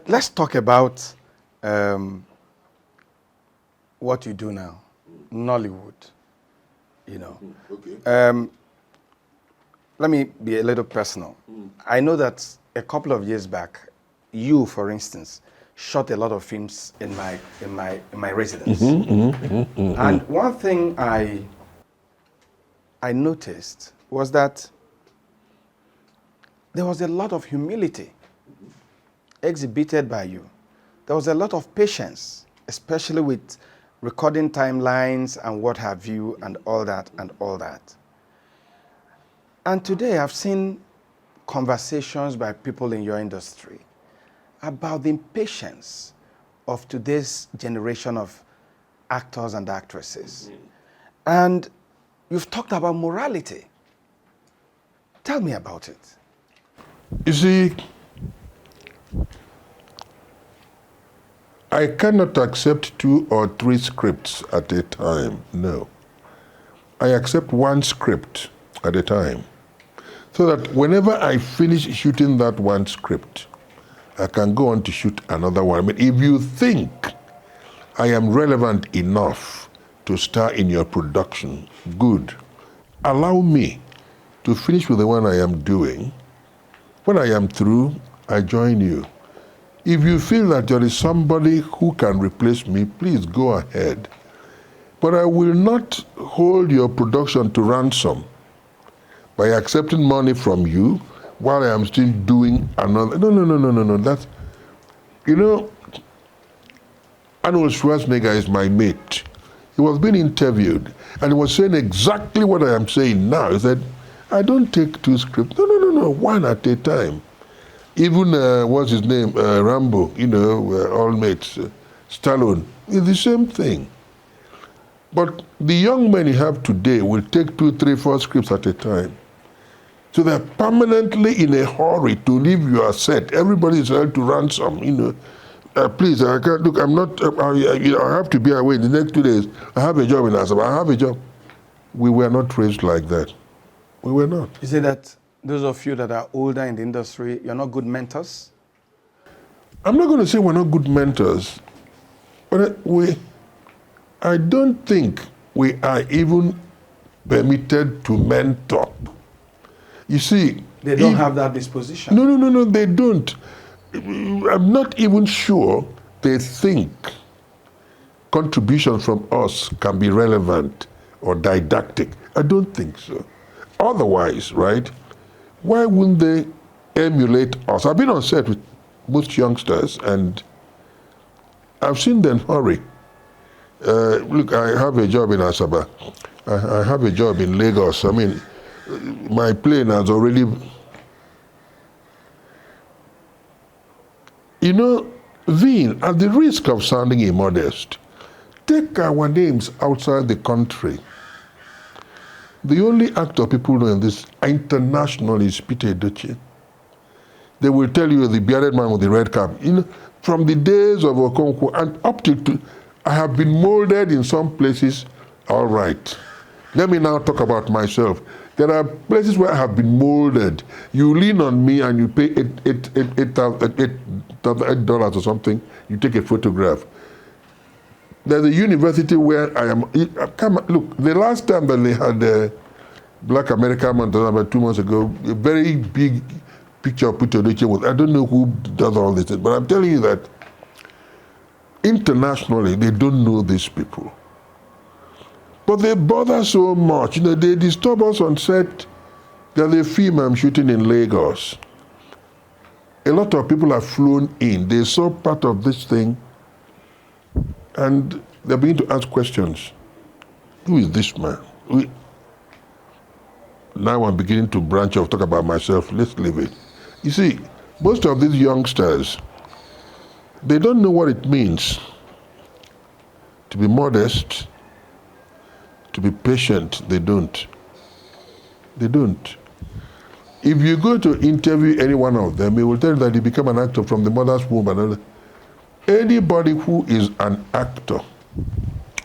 let's talk about what you do now, Nollywood. You know, Okay. let me be a little personal. I know that a couple of years back, you, for instance, shot a lot of films in my residence. And one thing I noticed was that there was a lot of humility exhibited by you. There was a lot of patience, especially with recording timelines and what have you, and all that and all that. And today I've seen conversations by people in your industry about the impatience of today's generation of actors and actresses. And you've talked about morality. Tell me about it. You see, I cannot accept 2 or 3 scripts at a time. No. I accept 1 script at a time. So that whenever I finish shooting that 1 script, I can go on to shoot another one. I mean, if you think I am relevant enough to star in your production, good. Allow me to finish with the one I am doing. When I am through, I join you. If you feel that there is somebody who can replace me, please go ahead. But I will not hold your production to ransom by accepting money from you while I am still doing another. No. That's, you know, Arnold Schwarzenegger is my mate. He was being interviewed and he was saying exactly what I am saying now. He said, I don't take 2 scripts. No, 1 at a time. Even, what's his name, Rambo, you know, all mates, Stallone, it's the same thing. But the young men you have today will take 2, 3, 4 scripts at a time. So they're permanently in a hurry to leave your set. Everybody is held to ransom, you know. Please, I can't, look, I'm not, I have to be away in the next 2 days. I have a job in Asaba, I have a job. We were not raised like that. We were not. You say that those of you that are older in the industry, you're not good mentors? I'm not going to say we're not good mentors, but I don't think we are even permitted to mentor. You see, they don't have that disposition. No, they don't. I'm not even sure they think contributions from us can be relevant or didactic. I don't think so. Otherwise, right, why wouldn't they emulate us? I've been on set with most youngsters and I've seen them hurry. Look, I have a job in Asaba. I have a job in Lagos. I mean, my plane has already... You know, Vin, at the risk of sounding immodest, take our names outside the country. The only actor people know in this internationally is Peter Edochie. They will tell you the bearded man with the red cap. You know, from the days of Okonkwo and up to I have been molded in some places. All right. Let me now talk about myself. There are places where I have been molded. You lean on me and you pay $8 or something. You take a photograph. There's a university where I am. Look, the last time that they had the Black American Man, about 2 months ago, a very big picture of Peter Edochie was. I don't know who does all this, but I'm telling you that internationally they don't know these people. But they bother so much. You know, they disturb us on set. There's a film I'm shooting in Lagos. A lot of people have flown in. They saw part of this thing and they begin to ask questions. Who is this man? Now I'm beginning to branch off, talk about myself. Let's leave it. You see, most of these youngsters, they don't know what it means to be modest, to be patient. They don't. They don't. If you go to interview any one of them, he will tell you that he became an actor from the mother's womb. And anybody who is an actor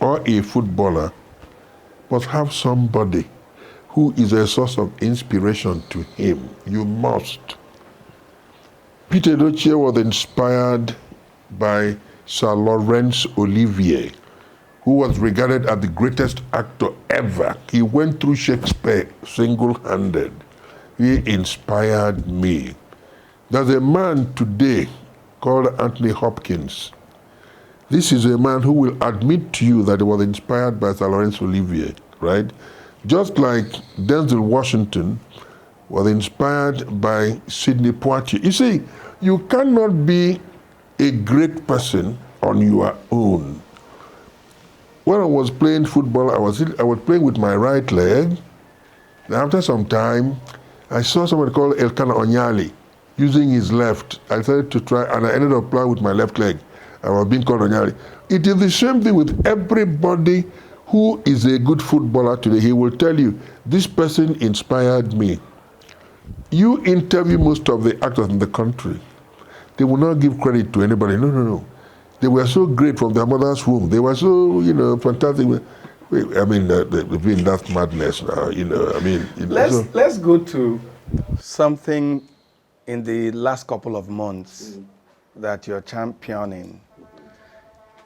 or a footballer must have somebody who is a source of inspiration to him. You must. Peter Edochie was inspired by Sir Laurence Olivier, who was regarded as the greatest actor ever. He went through Shakespeare single-handed. He inspired me. There's a man today called Anthony Hopkins. This is a man who will admit to you that he was inspired by Sir Laurence Olivier, right? Just like Denzel Washington was inspired by Sidney Poitier. You see, you cannot be a great person on your own. When I was playing football, I was playing with my right leg. After some time, I saw someone called Elkanah Onyali using his left. I started to try, and I ended up playing with my left leg. I was being called Onyali. It is the same thing with everybody who is a good footballer today. He will tell you, this person inspired me. You interview most of the actors in the country. They will not give credit to anybody. No, no, no. They were so great from their mother's womb. They were so, fantastic. I mean, that's madness now, I mean. Let's go to something in the last couple of months that you're championing.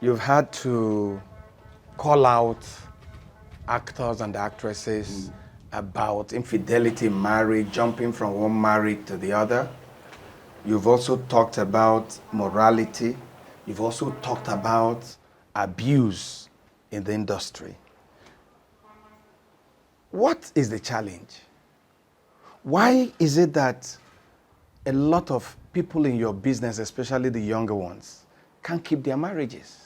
You've had to call out actors and actresses about infidelity in marriage, jumping from one marriage to the other. You've also talked about morality. You've also talked about abuse in the industry. What is the challenge? Why is it that a lot of people in your business, especially the younger ones, can't keep their marriages?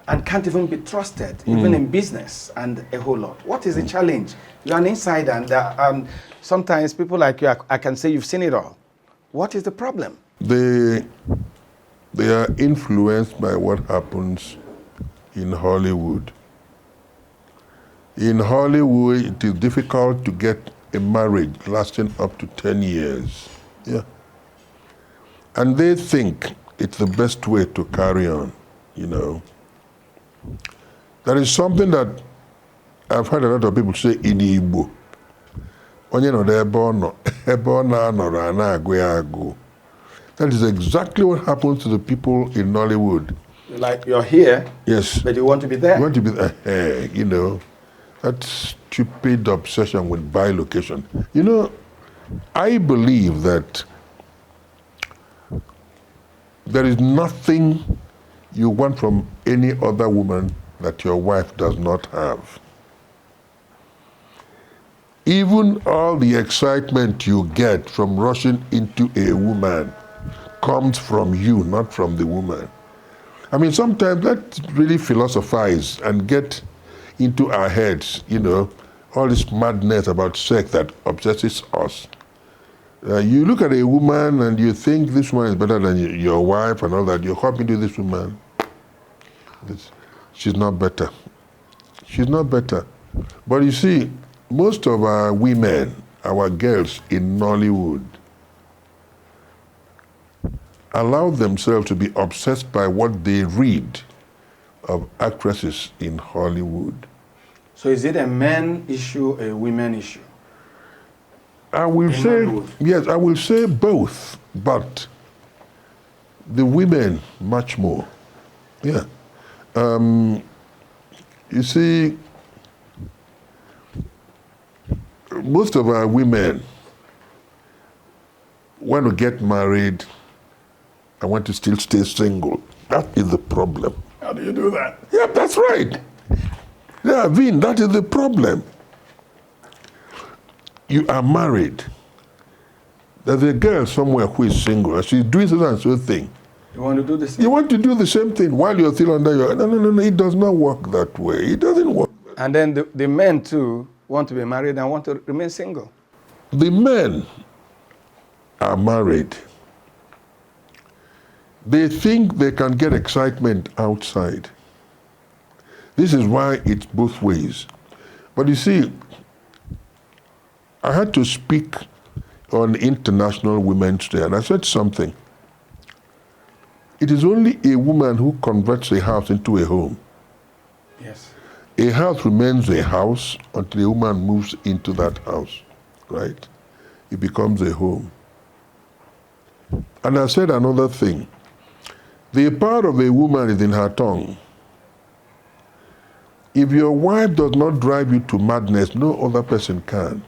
And can't even be trusted, even in business and a whole lot. What is the challenge? You're an insider, and sometimes people like you, I can say you've seen it all. What is the problem? They are influenced by what happens in Hollywood. In Hollywood, it is difficult to get a marriage lasting up to 10 years. Yeah. And they think it's the best way to carry on, That is something that I've heard a lot of people say in Igbo. That is exactly what happens to the people in Nollywood. Like you're here, yes, but you want to be there. You want to be there, that stupid obsession with bilocation. I believe that there is nothing you want from any other woman that your wife does not have. Even all the excitement you get from rushing into a woman comes from you, not from the woman. I mean, sometimes let's really philosophize and get into our heads, all this madness about sex that obsesses us. You look at a woman and you think this one is better than your wife and all that. You hop into this woman. She's not better. She's not better. But you see, most of our women, our girls in Nollywood, allow themselves to be obsessed by what they read of actresses in Hollywood. So is it a men issue, a women issue? I will say, yes, I will say both, but the women much more. Yeah. You see, most of our women want to get married and want to still stay single. That is the problem. How do you do that? Yeah, that's right. Yeah, Vin, that is the problem. You are married. There's a girl somewhere who is single and she's doing such and so thing. You want to do the same? You want to do the same thing while you're still under your... No, it does not work that way. It doesn't work. And then the men too want to be married and want to remain single. The men are married. They think they can get excitement outside. This is why it's both ways. But you see, I had to speak on International Women's Day, and I said something. It is only a woman who converts a house into a home. Yes. A house remains a house until a woman moves into that house, right? It becomes a home. And I said another thing. The power of a woman is in her tongue. If your wife does not drive you to madness, no other person can.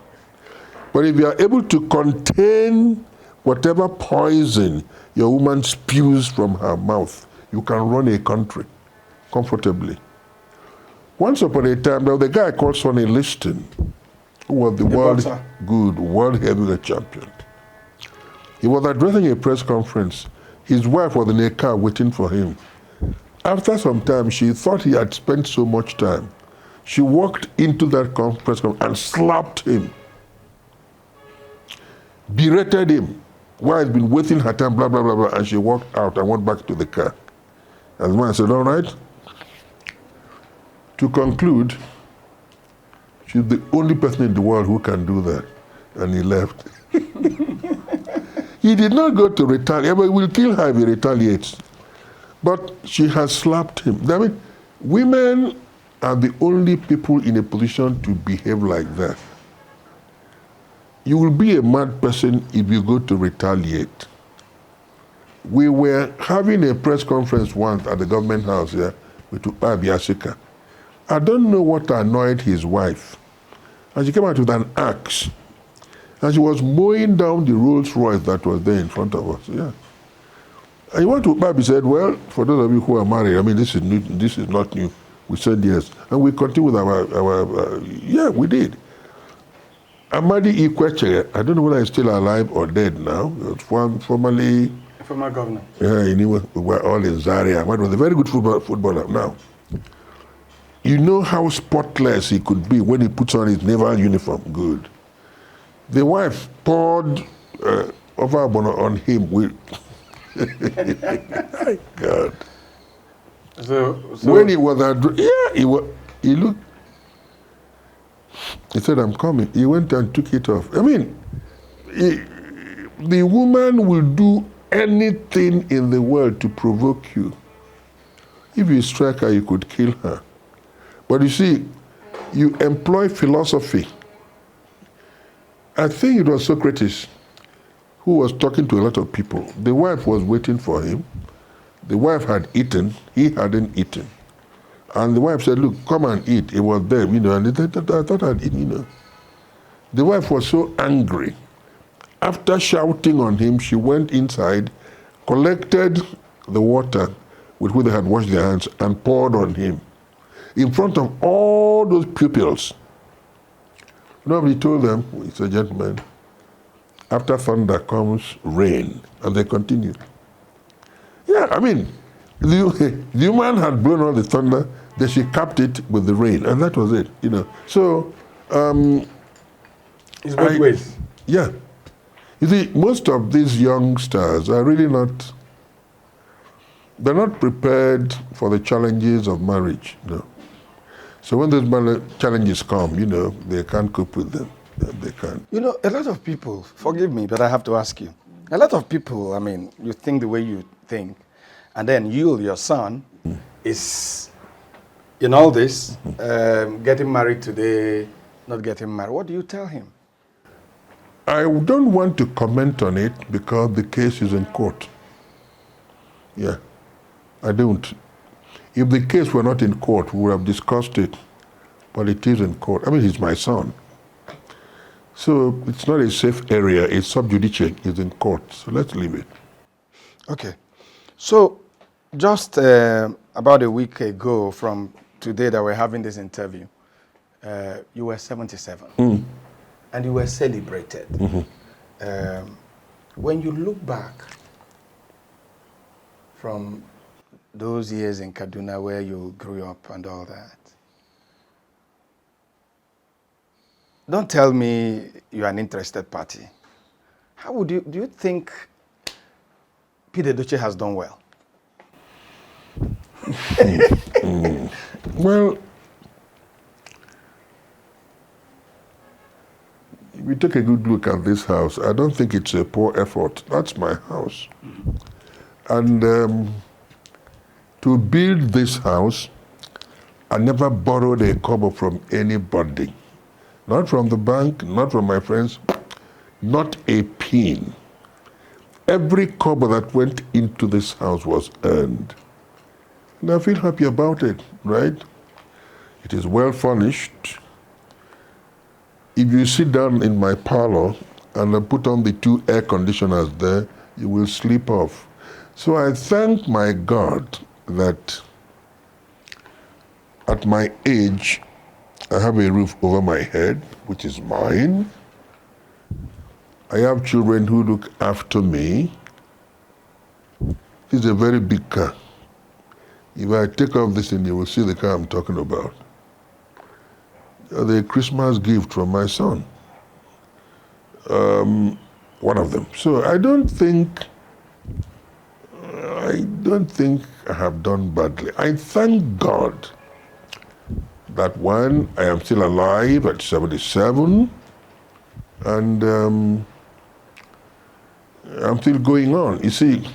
But if you are able to contain whatever poison your woman spews from her mouth, you can run a country comfortably. Once upon a time, there was a guy called Sonny Liston, who was the world heavyweight champion. He was addressing a press conference. His wife was in a car waiting for him. After some time, she thought he had spent so much time. She walked into that press conference and slapped him, berated him, while he'd been waiting her time, blah, blah, blah, blah, and she walked out and went back to the car. And the man said, all right. To conclude, she's the only person in the world who can do that. And he left. He did not go to retaliate, but we'll kill her if he retaliates. But she has slapped him. I mean, women are the only people in a position to behave like that. You will be a mad person if you go to retaliate. We were having a press conference once at the government house here with Biasika. I don't know what annoyed his wife. And she came out with an axe. And she was mowing down the Rolls Royce that was there in front of us. Yeah. And he went to Babi said, well, for those of you who are married, I mean, this is new, this is not new. We said yes. And we continued with our yeah, we did. Amadi Ikweche, I don't know whether he's still alive or dead now. He was formerly... Former governor. Yeah, anyway, we were all in Zaria. Amadi was a very good footballer now. You know how spotless he could be when he puts on his naval uniform. Good. The wife poured overabona on him with... God. So when he was he looked. He said, I'm coming. He went and took it off. I mean, the woman will do anything in the world to provoke you. If you strike her, you could kill her. But you see, you employ philosophy. I think it was Socrates who was talking to a lot of people. The wife was waiting for him. The wife had eaten, he hadn't eaten. And the wife said, look, come and eat. It was there, you know, and I thought I'd eat, you know. The wife was so angry. After shouting on him, she went inside, collected the water with which they had washed their hands and poured on him in front of all those pupils. Nobody told them, it's a gentleman, after thunder comes rain, and they continued. Yeah, I mean, the woman had blown all the thunder, then she capped it with the rain, and that was it, you know. So, it's both ways. Yeah. You see, most of these youngsters are really not, they're not prepared for the challenges of marriage, you know. So when those challenges come, you know, they can't cope with them. They can't. You know, a lot of people, forgive me, but I have to ask you. A lot of people, I mean, you think the way you think, and then you, your son, is in all this, getting married today, not getting married. What do you tell him? I don't want to comment on it because the case is in court. Yeah, I don't. If the case were not in court, we would have discussed it, but it is in court. I mean, he's my son. So it's not a safe area, it's sub judice, it's in court, so let's leave it. Okay. So just about a week ago from today that we're having this interview, you were 77 and you were celebrated. When you look back from those years in Kaduna where you grew up and all that, don't tell me you're an interested party. How would do you think Edochie has done well? Well, if we take a good look at this house, I don't think it's a poor effort. That's my house. And to build this house, I never borrowed a kobo from anybody. Not from the bank, not from my friends, not a pin. Every kobo that went into this house was earned. And I feel happy about it, right? It is well furnished. If you sit down in my parlor and I put on the 2 air conditioners there, you will sleep off. So I thank my God that at my age, I have a roof over my head, which is mine. I have children who look after me. This is a very big car. If I take off this thing, you will see the car I'm talking about. The Christmas gift from my son. One of them. So I don't think I have done badly. I thank God that one, I am still alive at 77, and I'm still going on. You see,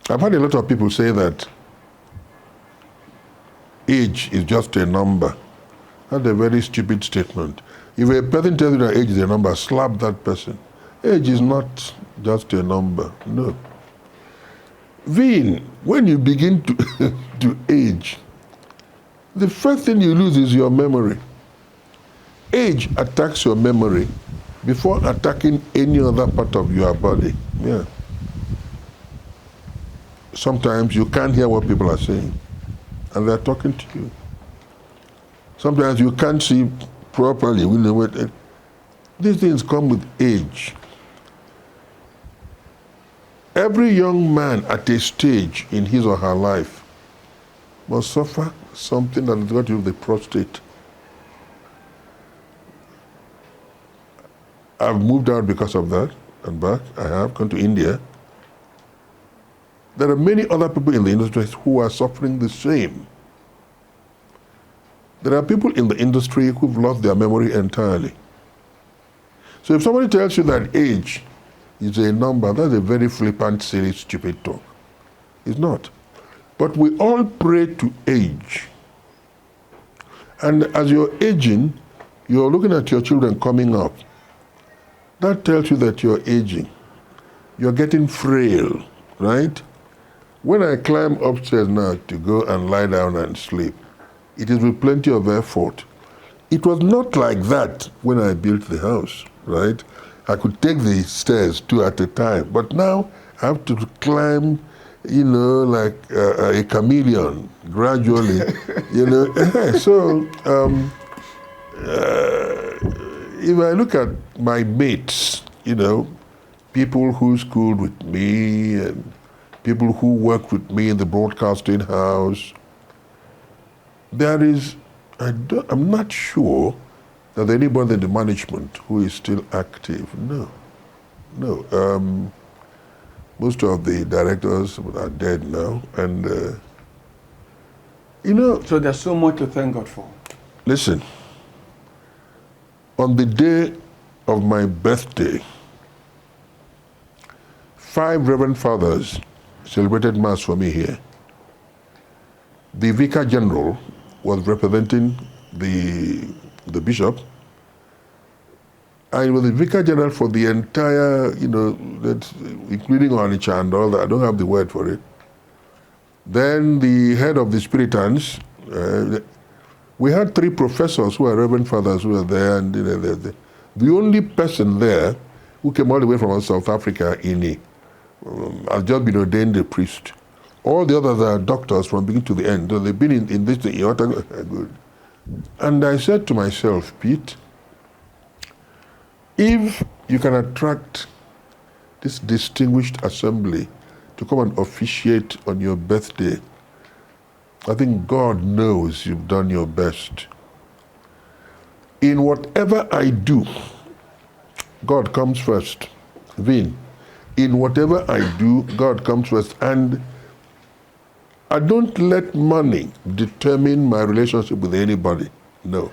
I've had a lot of people say that age is just a number. That's a very stupid statement. If a person tells you that age is a number, slap that person. Age is not just a number, no. Then, when you begin to age, the first thing you lose is your memory. Age attacks your memory before attacking any other part of your body. Yeah. Sometimes you can't hear what people are saying, and they're talking to you. Sometimes you can't see properly. These things come with age. Every young man at a stage in his or her life must suffer something that has got to do with the prostate. I've moved out because of that and back. I have gone to India. There are many other people in the industry who are suffering the same. There are people in the industry who've lost their memory entirely. So if somebody tells you that age is a number, that's a very flippant, silly, stupid talk. It's not. But we all pray to age. And as you're aging, you're looking at your children coming up. That tells you that you're aging. You're getting frail, right? When I climb upstairs now to go and lie down and sleep, it is with plenty of effort. It was not like that when I built the house, right? I could take the stairs 2 at a time, but now I have to climb, like a chameleon, gradually, So, if I look at my mates, people who schooled with me and people who worked with me in the broadcasting house, I'm not sure that anybody in the management who is still active. No. Most of the directors are dead now, and So there's so much to thank God for. Listen, on the day of my birthday, 5 Reverend Fathers celebrated Mass for me here. The Vicar General was representing the bishop, and was the Vicar General for the entire, including Onitsha and all that. I don't have the word for it. Then the head of the Spiritans, we had 3 professors who are Reverend Fathers who were there, and the only person there who came all the way from South Africa, has just been ordained a priest. All the others are doctors from beginning to the end. They've been in this thing. Good. And I said to myself, Pete, if you can attract this distinguished assembly to come and officiate on your birthday, I think God knows you've done your best. In whatever I do, God comes first. Vin, in whatever I do, God comes first. And I don't let money determine my relationship with anybody. No.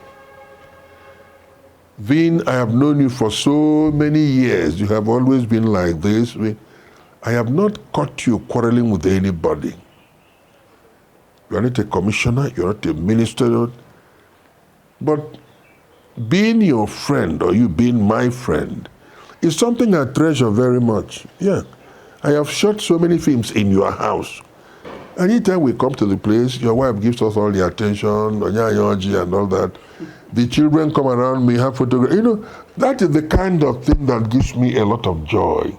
Vin, I have known you for so many years. You have always been like this. I have not caught you quarreling with anybody. You are not a commissioner, you are not a minister. But being your friend, or you being my friend, It's something I treasure very much. Yeah. I have shot so many films in your house. Anytime we come to the place, your wife gives us all the attention, Onyanyoji and all that. The children come around me, have photographs. You know, that is the kind of thing that gives me a lot of joy.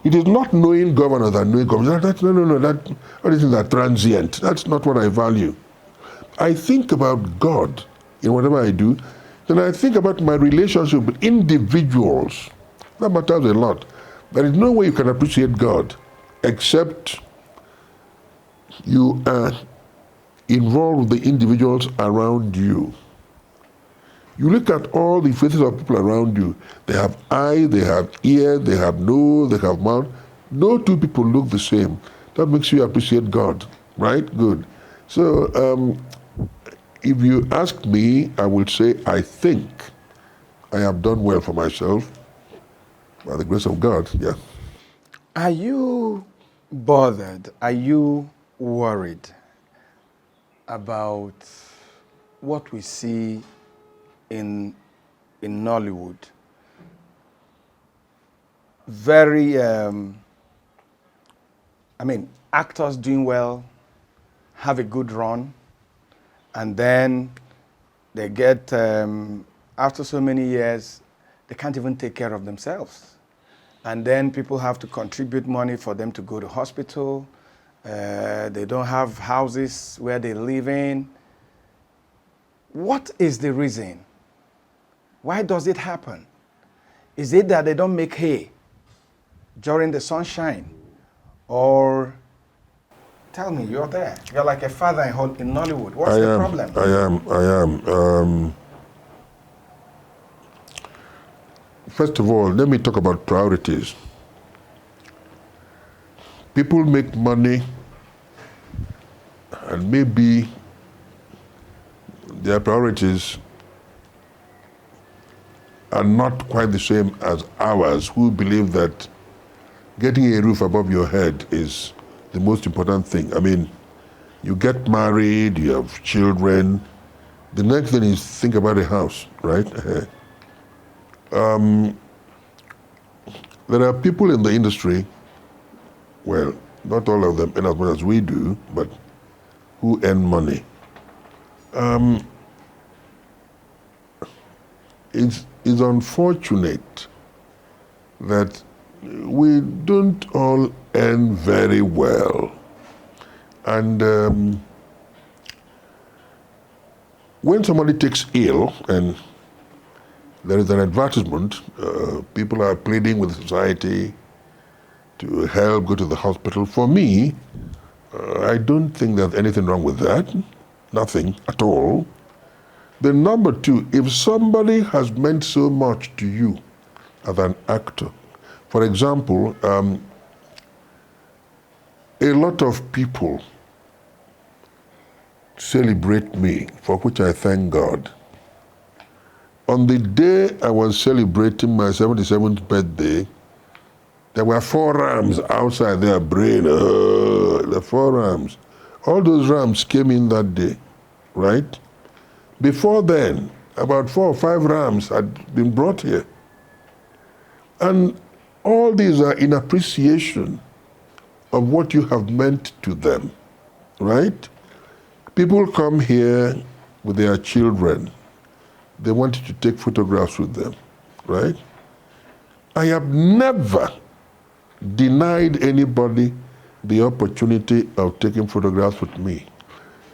It is not knowing governors and knowing commissioners. No. That all these things are transient. That's not what I value. I think about God in whatever I do, then I think about my relationship with individuals. That matters a lot. There is no way you can appreciate God except you are involved with the individuals around you. You look at all the faces of people around you. They have eyes, they have ears, they have nose, they have mouth. No two people look the same. That makes you appreciate God, right? Good. So if you ask me, I will say I think I have done well for myself by the grace of God, yeah. Are you bothered? Are you worried about what we see in Nollywood? Very, actors doing well, have a good run, and then they get, after so many years, they can't even take care of themselves. And then people have to contribute money for them to go to hospital. They don't have houses where they live in. What is the reason? Why does it happen? Is it that they don't make hay during the sunshine? Or, tell me, you're there. You're like a father in Nollywood. What's the problem? I am. First of all, let me talk about priorities. People make money and maybe their priorities are not quite the same as ours, who believe that getting a roof above your head is the most important thing. I mean, you get married, you have children. The next thing is think about a house, right? There are people in the industry, well, not all of them in as much as we do, but who earn money. It's unfortunate that we don't all earn very well. And when somebody takes ill and there is an advertisement, people are pleading with society to help go to the hospital. For me, I don't think there's anything wrong with that. Nothing at all. Then number two, if somebody has meant so much to you as an actor, for example, a lot of people celebrate me, for which I thank God. On the day I was celebrating my 77th birthday, there were 4 rams outside their brain. The 4 rams. All those rams came in that day, right? Before then, about 4 or 5 rams had been brought here. And all these are in appreciation of what you have meant to them, right? People come here with their children. They wanted to take photographs with them, right? I have never denied anybody the opportunity of taking photographs with me.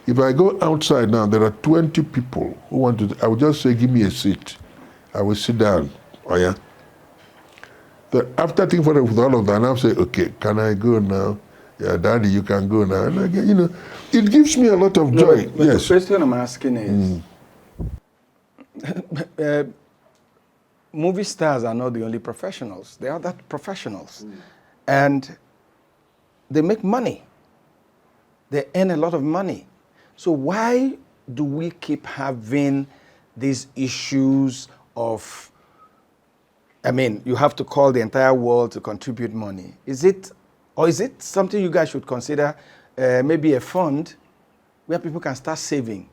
If I go outside now, there are 20 people who want to, I will just say, give me a seat. I will sit down. Oh yeah? So after taking photographs with all of them, I'll say, okay, can I go now? Yeah, Daddy, you can go now. And again, you know, it gives me a lot of joy. But yes. the question I'm asking is, movie stars are not the only professionals. They are other professionals. And they make money. They earn a lot of money. So why do we keep having these issues of, you have to call the entire world to contribute money? Is it something you guys should consider, maybe a fund where people can start saving?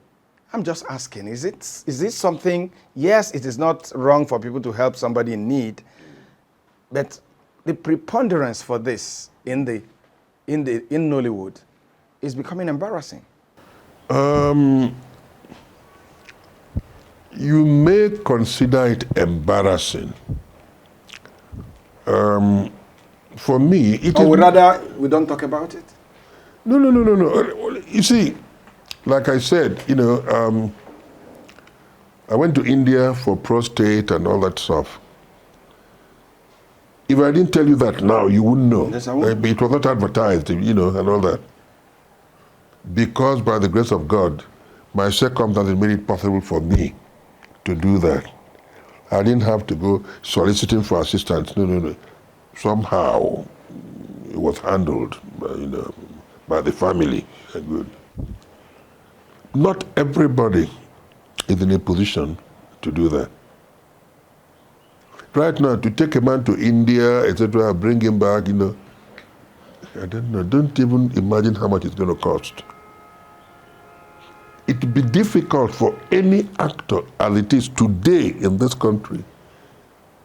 I'm just asking, is this something? Yes, it is not wrong for people to help somebody in need, But the preponderance for this in Nollywood is becoming embarrassing. You may consider it embarrassing. For me, it Or is... would rather we don't talk about it? No. You see, like I said, I went to India for prostate and all that stuff. If I didn't tell you that now, you wouldn't know. Yes, I would. It was not advertised, and all that. Because by the grace of God, my circumstances made it possible for me to do that. I didn't have to go soliciting for assistance. No. Somehow, it was handled, by the family. Good. Not everybody is in a position to do that. Right now, to take a man to India, etc., bring him back, I don't know. Don't even imagine how much it's going to cost. It would be difficult for any actor, as it is today in this country,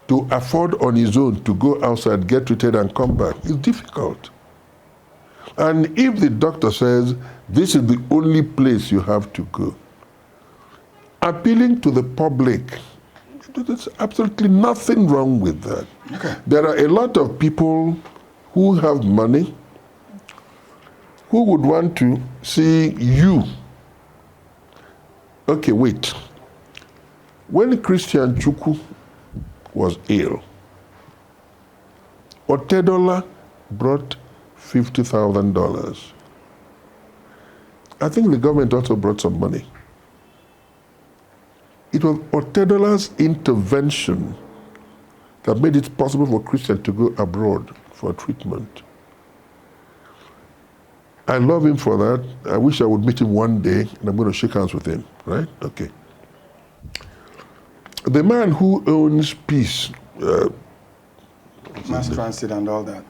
to afford on his own to go outside, get treated, and come back. It's difficult. And if the doctor says, this is the only place you have to go, appealing to the public, there's absolutely nothing wrong with that. Okay. There are a lot of people who have money who would want to see you. Okay, wait. When Christian Chukwu was ill, Otedola brought $50,000. I think the government also brought some money. It was Otedola's intervention that made it possible for Christian to go abroad for treatment. I love him for that. I wish I would meet him one day, and I'm going to shake hands with him, right? Okay. The man who owns Peace, Mass transit and all that.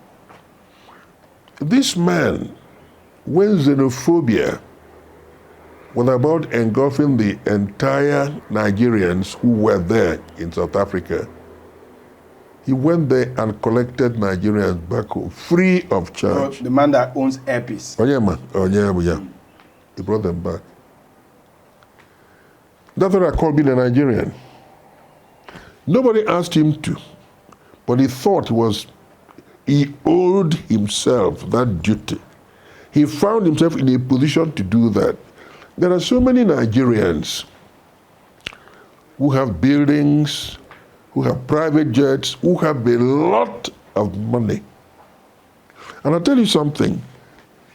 this man, when xenophobia was about engulfing the entire Nigerians who were there in South Africa, he went there and collected Nigerians back home, free of charge. The man that owns Airpeace. Yeah. He brought them back. That's what I call being a Nigerian. Nobody asked him to, but he thought he owed himself that duty. He found himself in a position to do that. There are so many Nigerians who have buildings, who have private jets, who have a lot of money. And I'll tell you something,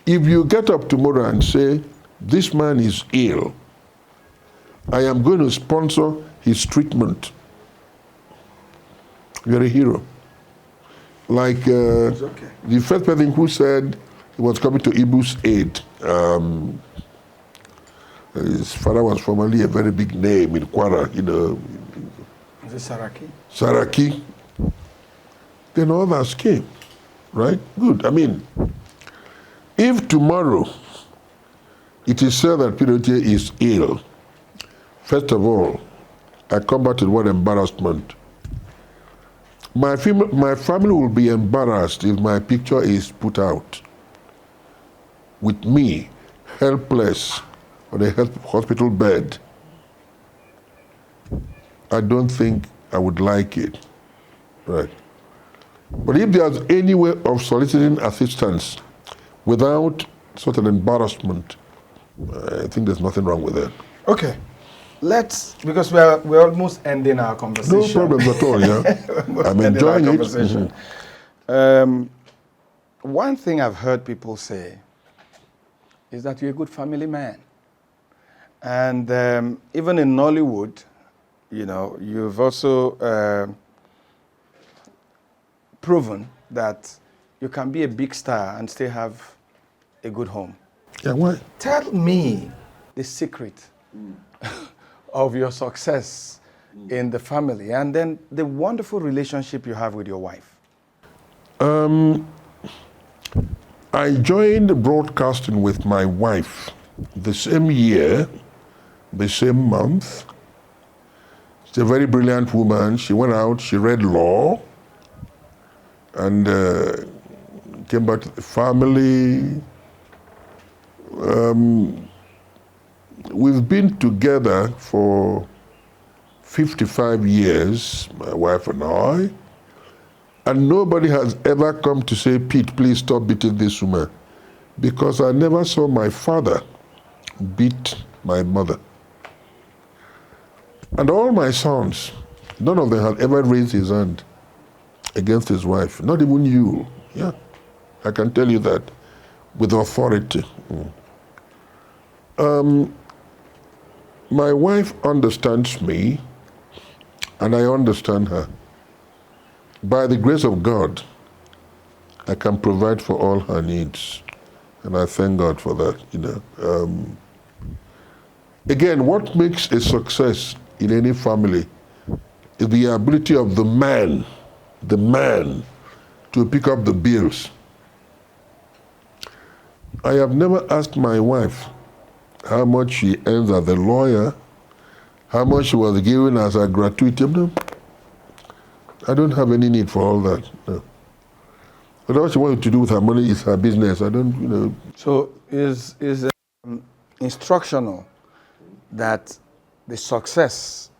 if you get up tomorrow and say, this man is ill, I am going to sponsor his treatment, you're a hero. Like the first person who said he was coming to Ibu's aid, his father was formerly a very big name in Kwara, Is it Saraki? Saraki. Then others came, right? Good. I mean, if tomorrow it is said that Edochie is ill, first of all, I come back to the word embarrassment. My family will be embarrassed if my picture is put out with me, helpless, on a hospital bed. I don't think I would like it, right? But if there's any way of soliciting assistance without sort of embarrassment, I think there's nothing wrong with that. Okay. Because we're almost ending our conversation. No problems at all, yeah. I'm enjoying it. One thing I've heard people say is that you're a good family man. And even in Nollywood, you've also proven that you can be a big star and still have a good home. Yeah, why? Tell me the secret of your success in the family, and then the wonderful relationship you have with your wife. I joined broadcasting with my wife the same year, the same month. She's a very brilliant woman. She went out, she read law, and came back to the family. We've been together for 55 years, my wife and I, and nobody has ever come to say, Pete, please stop beating this woman, because I never saw my father beat my mother. And all my sons, none of them had ever raised his hand against his wife, not even you. Yeah, I can tell you that with authority. My wife understands me, and I understand her. By the grace of God, I can provide for all her needs, and I thank God for that. Again, what makes a success in any family is the ability of the man to pick up the bills. I have never asked my wife how much she earns as a lawyer, how much she was given as a gratuity. No, I don't have any need for all that. No. But what she wants to do with her money is her business. I don't, So is instructional that the success,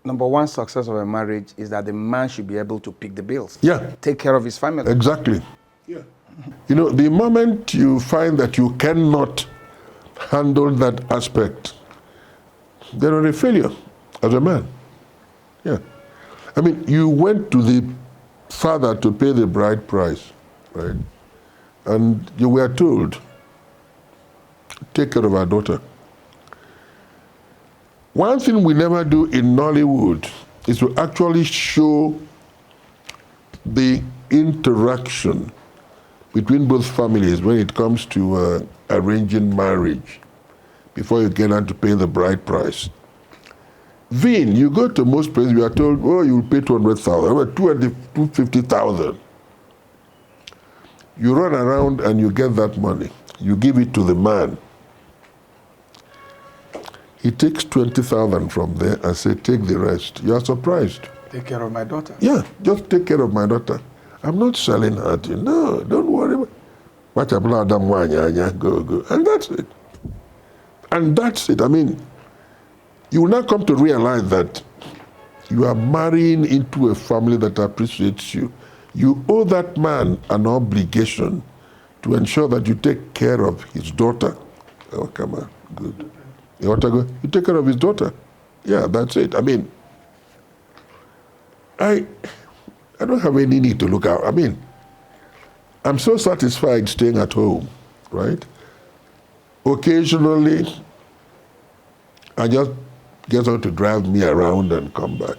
number one success of a marriage is that the man should be able to pick the bills. Yeah. Take care of his family. Exactly. Yeah. The moment you find that you cannot handle that aspect, then you're a failure as a man. Yeah. I mean, you went to the father to pay the bride price, right? And you were told, take care of our daughter. One thing we never do in Nollywood is to actually show the interaction between both families when it comes to arranging marriage before you get on to pay the bride price. Vin, you go to most places, you are told, oh, you will pay 200,000, 250,000. You run around and you get that money. You give it to the man. He takes 20,000 from there and say, take the rest. You are surprised. Take care of my daughter. Yeah, just take care of my daughter. I'm not selling her to you. No, don't worry. Go. And that's it. And that's it. I mean, you will now come to realize that you are marrying into a family that appreciates you. You owe that man an obligation to ensure that you take care of his daughter. Oh, come on, good. You want to go? You take care of his daughter. Yeah, that's it. I mean, I don't have any need to look out. I mean, I'm so satisfied staying at home, right? Occasionally, I just get on to drive me around and come back.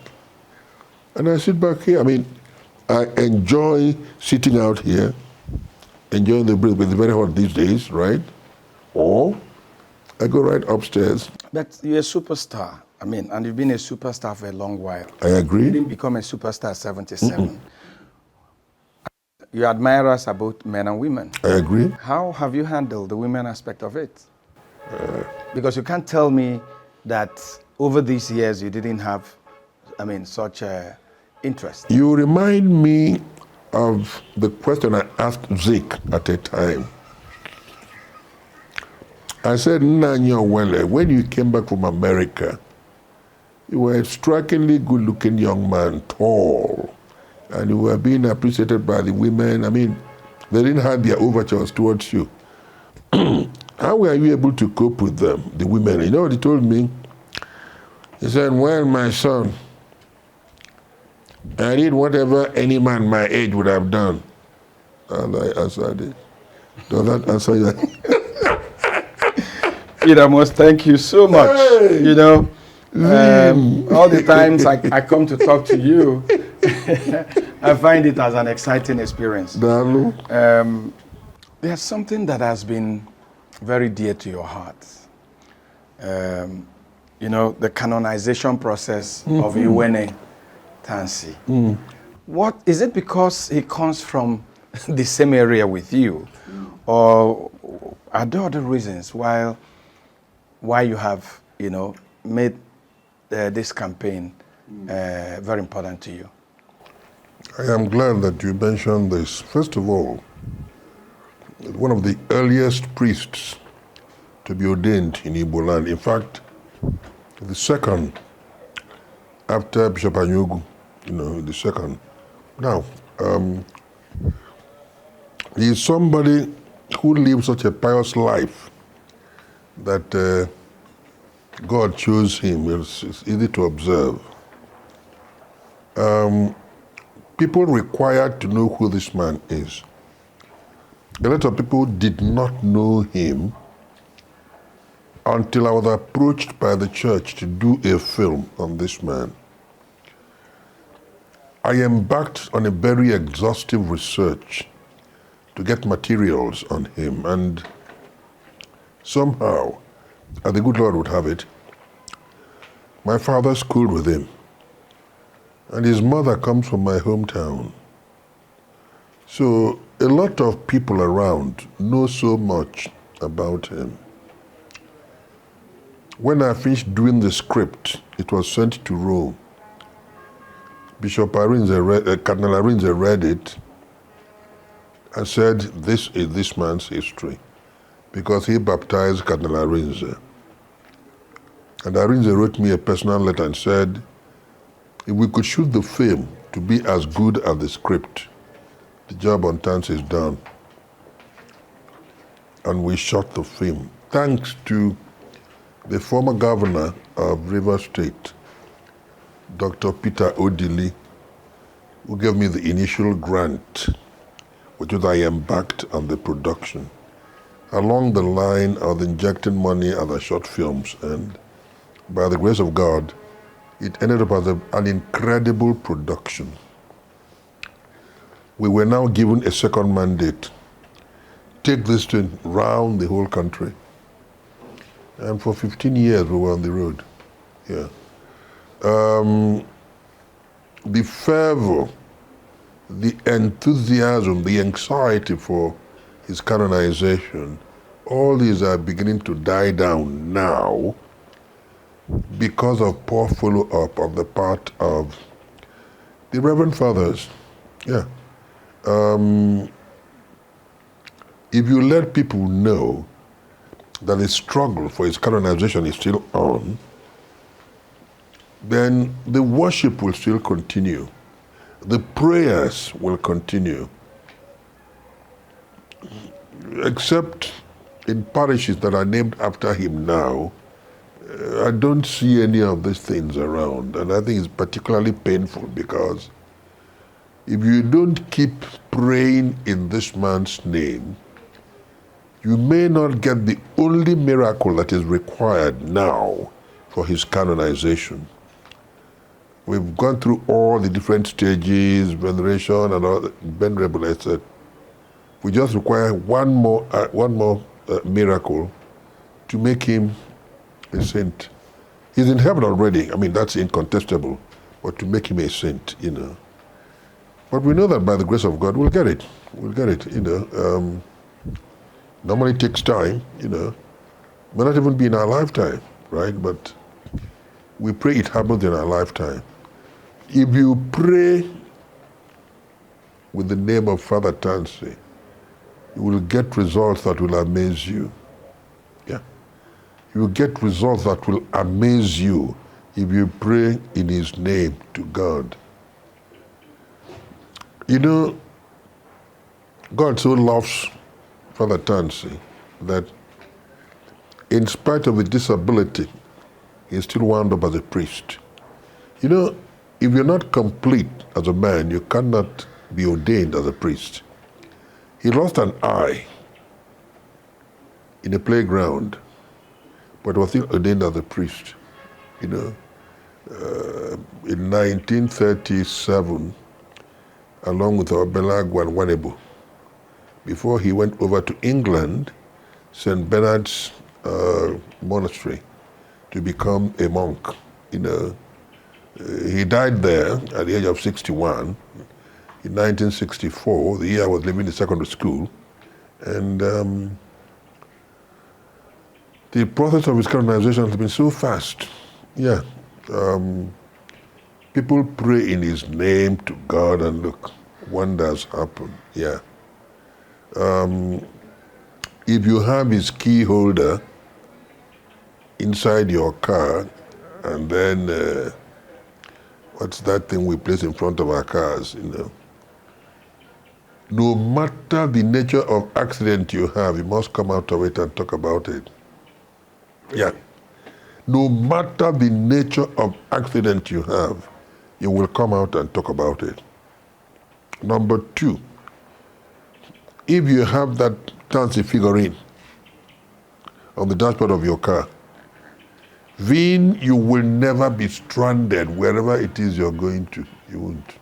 And I sit back here. I mean, I enjoy sitting out here, enjoying the breeze. It's very hot these days, right? Or I go right upstairs. But you're a superstar. I mean, and you've been a superstar for a long while. I agree. You didn't become a superstar at 77. Your admirers are both men and women. I agree. How have you handled the women aspect of it? Because you can't tell me that over these years you didn't have, such interest. You remind me of the question I asked Zeke at a time. I said, Nanyo Wele, when you came back from America, you were a strikingly good-looking young man, tall, and you were being appreciated by the women. I mean, they didn't have their overtures towards you. How were you able to cope with them, the women? You know what he told me? He said, well, my son, I did whatever any man my age would have done. And I answered it. Does that answer you? I must thank you so much. Hey. All the times I come to talk to you, I find it as an exciting experience. There's something that has been very dear to your heart. The canonization process of Iwene Tansi. What is it, because he comes from the same area with you, or are there other reasons why you have made this campaign very important to you? I am glad that you mentioned this. First of all, one of the earliest priests to be ordained in Igbo land, in fact, the second after Bishop Anyogu, the second. Now, he is somebody who lived such a pious life that God chose him. It's easy to observe. People required to know who this man is. A lot of people did not know him until I was approached by the church to do a film on this man. I embarked on a very exhaustive research to get materials on him, and somehow, as the good Lord would have it, my father schooled with him, and his mother comes from my hometown. So a lot of people around know so much about him. When I finished doing the script, it was sent to Rome. Cardinal Arinze read it and said, this is this man's history, because he baptized Cardinal Arinze. And Arinze wrote me a personal letter and said, if we could shoot the film to be as good as the script, the job on Tansi is done. And we shot the film, thanks to the former governor of Rivers State, Dr. Peter Odili, who gave me the initial grant, which was I embarked on the production. Along the line, I was injecting money as I shot films, and by the grace of God, it ended up as an incredible production. We were now given a second mandate. Take this thing round the whole country. And for 15 years we were on the road. Yeah. The fervor, the enthusiasm, the anxiety for his canonization, all these are beginning to die down now because of poor follow-up on the part of the Reverend Fathers. Yeah. If you let people know that the struggle for his canonization is still on, then the worship will still continue. The prayers will continue. Except in parishes that are named after him now, I don't see any of these things around. And I think it's particularly painful because if you don't keep praying in this man's name, you may not get the only miracle that is required now for his canonization. We've gone through all the different stages, veneration and all, venerable, etc. We just require one more miracle to make him a saint. He's in heaven already. I mean, that's incontestable. But to make him a saint, But we know that by the grace of God, we'll get it. We'll get it, Normally it takes time, May not even be in our lifetime, right? But we pray it happens in our lifetime. If you pray with the name of Father Tansi, you will get results that will amaze you. Yeah. You will get results that will amaze you if you pray in his name to God. God so loves Father Tansi that in spite of his disability, he still wound up as a priest. If you're not complete as a man, you cannot be ordained as a priest. He lost an eye in a playground, but was still ordained as a priest. In 1937, along with Obelagwa and Wanebo, before he went over to England, St. Bernard's monastery, to become a monk. He died there at the age of 61 in 1964, the year I was leaving the secondary school. And the process of his canonization has been so fast. Yeah. People pray in his name to God, and look, wonders happen. Yeah. If you have his key holder inside your car, and then what's that thing we place in front of our cars, you know? No matter the nature of accident you have, you must come out of it and talk about it. Yeah. No matter the nature of accident you have, you will come out and talk about it. Number two, if you have that fancy figurine on the dashboard of your car, then you will never be stranded wherever it is you're going to. You won't.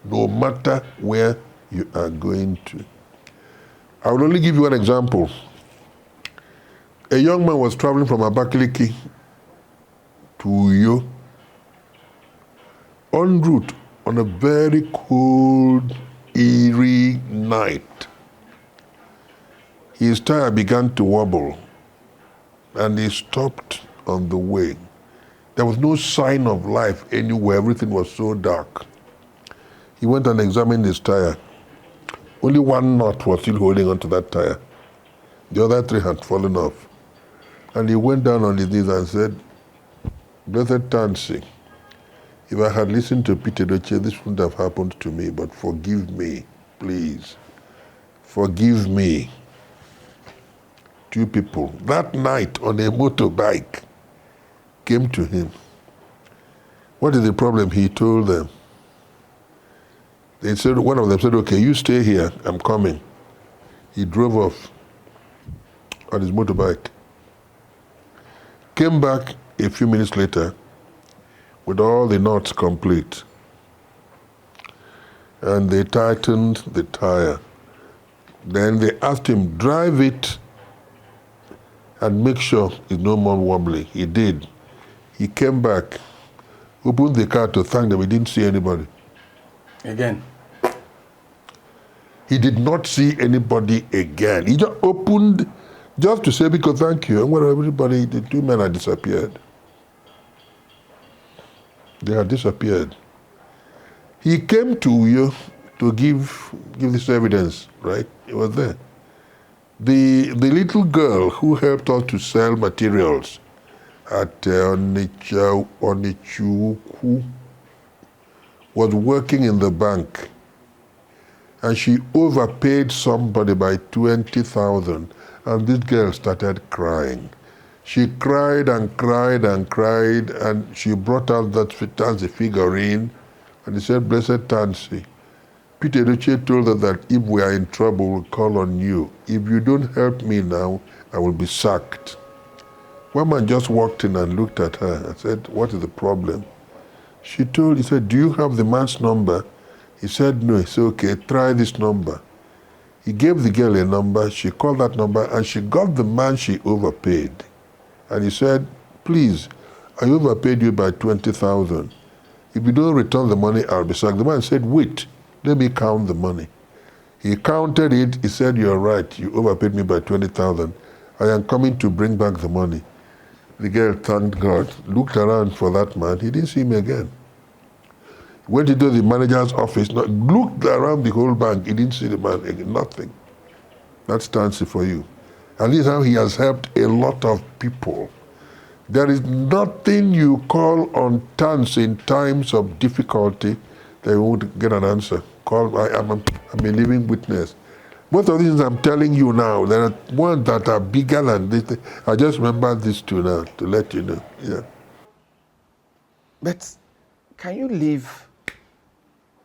No matter where you are going to. I will only give you one example. A young man was traveling from Abakaliki to Uyo en route on a very cold, eerie night. His tire began to wobble and he stopped on the way. There was no sign of life anywhere. Everything was so dark. He went and examined his tire. Only one knot was still holding onto that tire. The other three had fallen off. And he went down on his knees and said, "Blessed Tansi, if I had listened to Peter Edochie, this wouldn't have happened to me, but forgive me, please. Forgive me." Two people, that night on a motorbike, came to him. What is the problem? He told them. They said, one of them said, "Okay, you stay here, I'm coming." He drove off on his motorbike. Came back a few minutes later with all the knots complete. And they tightened the tire. Then they asked him, drive it and make sure it's no more wobbly. He did. He came back, opened the car to thank them. He didn't see anybody. Again. He did not see anybody again. He just opened just to say, "Because thank you." And when everybody, the two men had disappeared. They had disappeared. He came to Uyo to give this evidence, right? It was there. The little girl who helped us to sell materials at Onichuku was working in the bank, and she overpaid somebody by 20,000, and this girl started crying. She cried and cried and cried, and she brought out that Tansi figurine, and he said, "Blessed Tansi, Peter Edochie told her that if we are in trouble, we'll call on you. If you don't help me now, I will be sacked." One man just walked in and looked at her and said, "What is the problem?" He said, "Do you have the man's number?" He said, "No." He said, "Okay, try this number." He gave the girl a number. She called that number, and she got the man she overpaid. And he said, "Please, I overpaid you by 20,000. If you don't return the money, I'll be sacked." The man said, "Wait, let me count the money." He counted it. He said, "You're right. You overpaid me by 20,000. I am coming to bring back the money." The girl thanked God, looked around for that man. He didn't see him again. Went into the manager's office, looked around the whole bank. He didn't see the man again, nothing. That's Tansi for you. And this is how he has helped a lot of people. There is nothing you call on Tansi in times of difficulty that you won't get an answer. I'm a living witness. Most of the things I'm telling you now, there are ones that are bigger than this. I just remember these two now to let you know. Yeah. But can you leave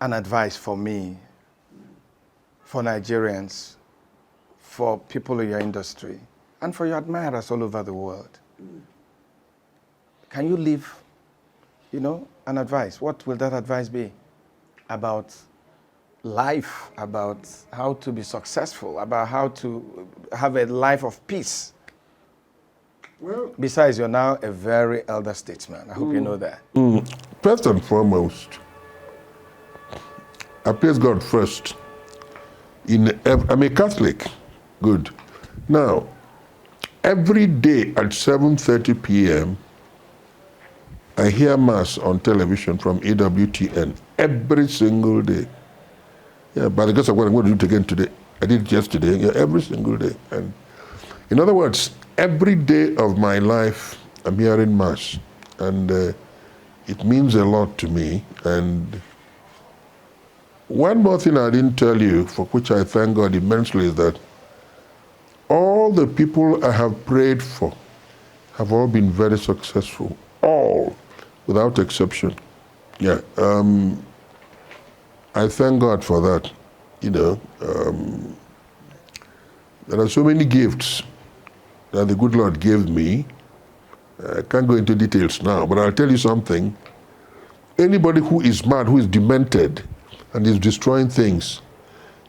an advice for me, for Nigerians, for people in your industry, and for your admirers all over the world? Can you leave, an advice? What will that advice be about life, about how to be successful, about how to have a life of peace? Well, besides, you're now a very elder statesman. I hope you know that. First and foremost, I praise God first. I'm a Catholic. Good. Now, every day at 7:30 p.m., I hear mass on television from EWTN every single day. Yeah, by the grace of God, I'm going to do it again today. I did it yesterday, yeah, every single day. And in other words, every day of my life, I'm hearing mass. And it means a lot to me. And one more thing I didn't tell you, for which I thank God immensely, is that all the people I have prayed for have all been very successful. All, without exception. Yeah, I thank God for that. You know, there are so many gifts that the good Lord gave me. I can't go into details now, but I'll tell you something. Anybody who is mad, who is demented, and is destroying things,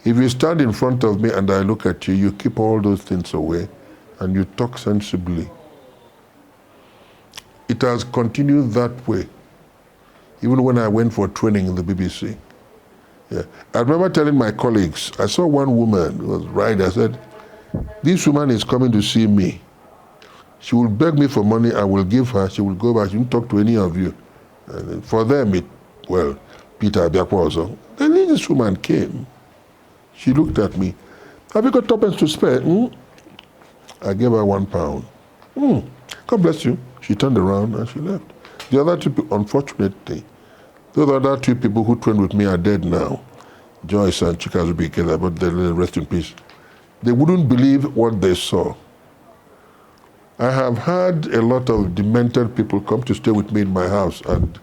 if you stand in front of me and I look at you, you keep all those things away and you talk sensibly. It has continued that way, even when I went for training in the BBC. Yeah. I remember telling my colleagues, I saw one woman who was right. I said, this woman is coming to see me. She will beg me for money, I will give her, she will go back, she won't talk to any of you. And for them, Peter Abiakwa also. Then this woman came. She looked at me. Have you got tuppence to spare? I gave her £1. God bless you. She turned around and she left. The other two people, unfortunately, those other two people who trained with me are dead now. Joyce and Chikazubi Kela, but they rest in peace. They wouldn't believe what they saw. I have had a lot of demented people come to stay with me in my house and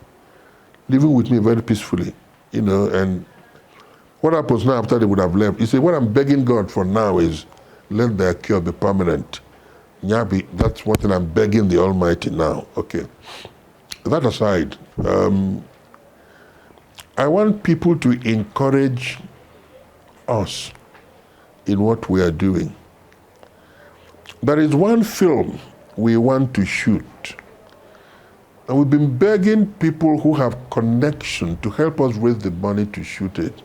living with me very peacefully, you know, and what happens now after they would have left? You see, what I'm begging God for now is let their cure be permanent. Nyabi, that's what I'm begging the Almighty now. Okay. That aside, I want people to encourage us in what we are doing. There is one film we want to shoot, and we've been begging people who have connection to help us raise the money to shoot it.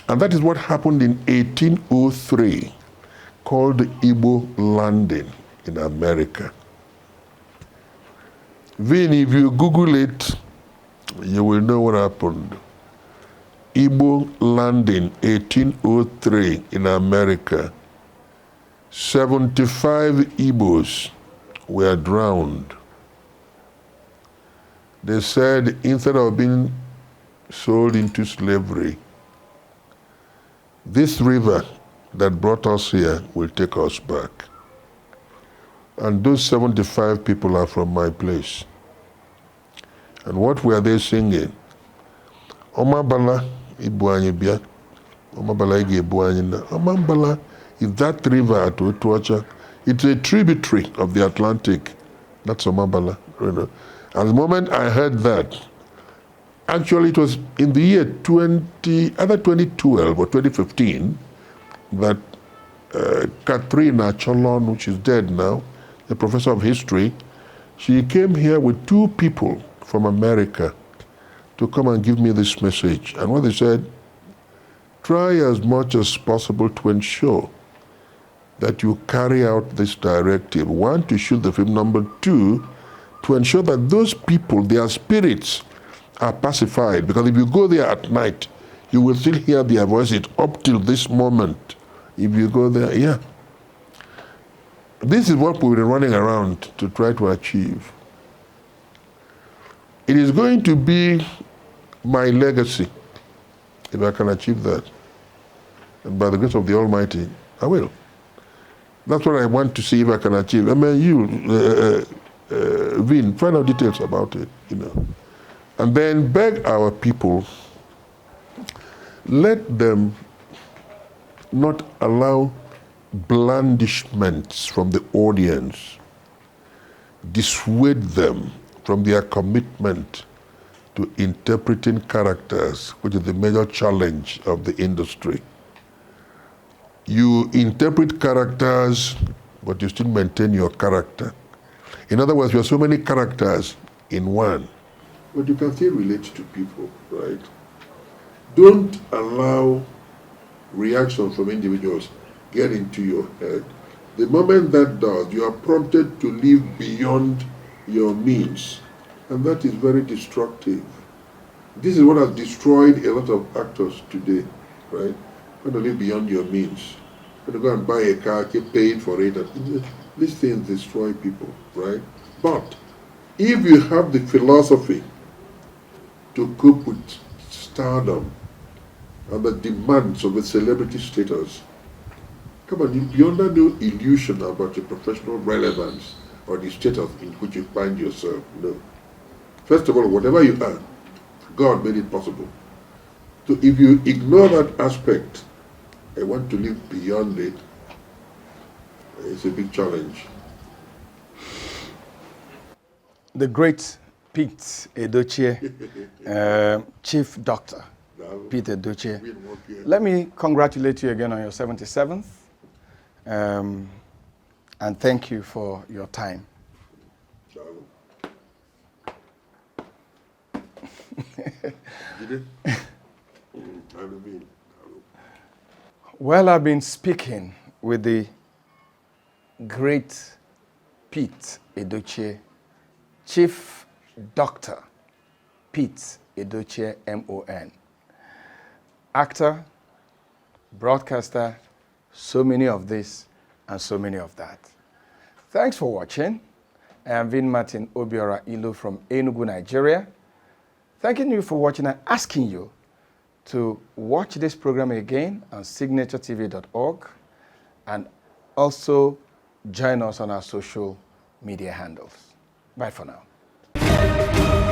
And that is what happened in 1803, called the Igbo Landing in America. Vin, if you Google it, you will know what happened. Igbo Landing, 1803 in America. 75 Igbos were drowned. They said instead of being sold into slavery, this river that brought us here will take us back. And those 75 people are from my place. And what were they singing? Omabala Ibuanye Bia. Omabala Ige Ibuanye Na. Omabala is that river at Otuacha. It's a tributary of the Atlantic. That's Omabala. At the moment I heard that, actually it was in the year 2012 or 2015 that Katrina Cholon, which is dead now, a professor of history, she came here with 2 people from America to come and give me this message. And what they said, try as much as possible to ensure that you carry out this directive. 1, to shoot the film. Number 2, to ensure that those people, their spirits, are pacified. Because if you go there at night, you will still hear their voices up till this moment. If you go there, yeah. This is what we've been running around to try to achieve. It is going to be my legacy if I can achieve that. And by the grace of the Almighty, I will. That's what I want to see if I can achieve. I mean, you, Vin, find out details about it, you know. And then beg our people, let them not allow blandishments from the audience dissuade them from their commitment to interpreting characters, which is the major challenge of the industry. You interpret characters, but you still maintain your character. In other words, you have so many characters in one, but you can still relate to people, right? Don't allow reactions from individuals get into your head. The moment that does, you are prompted to live beyond your means. And that is very destructive. This is what has destroyed a lot of actors today, right? When you live beyond your means. When you go and buy a car, get paid for it. These things destroy people, right? But if you have the philosophy to cope with stardom and the demands of a celebrity status, come on, you're under no illusion about your professional relevance or the status in which you find yourself. No. First of all, whatever you earn, God made it possible. So if you ignore that aspect, I want to live beyond it, it's a big challenge. The great Pete Edochie, Chief Doctor Pete Edochie. Let me congratulate you again on your 77th, and thank you for your time. Well, I've been speaking with the great Pete Edochie, Chief Doctor Pete Edochie, M.O.N. Actor, broadcaster, so many of this and so many of that. Thanks for watching. I am Vin Martin Obiora Ilu from Enugu, Nigeria. Thanking you for watching and asking you to watch this program again on signaturetv.org and also join us on our social media handles. Bye for now.